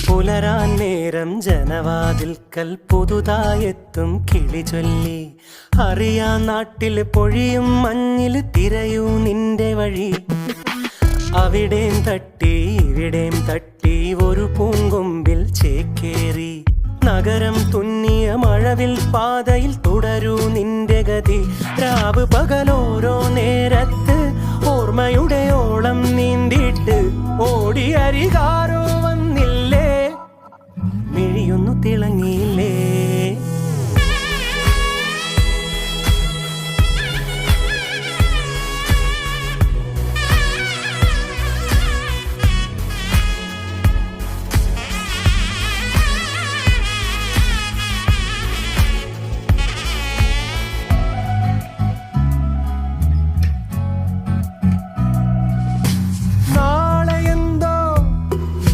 പുലരാൻ നേരം ജനവാതിൽക്കൽ പുതുതായെത്തും കിളി ചൊല്ലി. അറിയാൻ നാട്ടിൽ പൊഴിയും മഞ്ഞിൽ തിരയൂ നിന്റെ വഴി. അവിടേം തട്ടി ഇവിടേം തട്ടി ഒരു പൂങ്കൊമ്പിൽ ചേക്കേറി. നഗരം തുന്നിയ മഴവിൽ പാതയിൽ തുടരൂ നിന്റെ ഗതി. രാവ് പകലോരോ നേരത്ത് ഓർമ്മയുടെ ഓളം നീന്തിട്ട് ഓടിയരികാരോ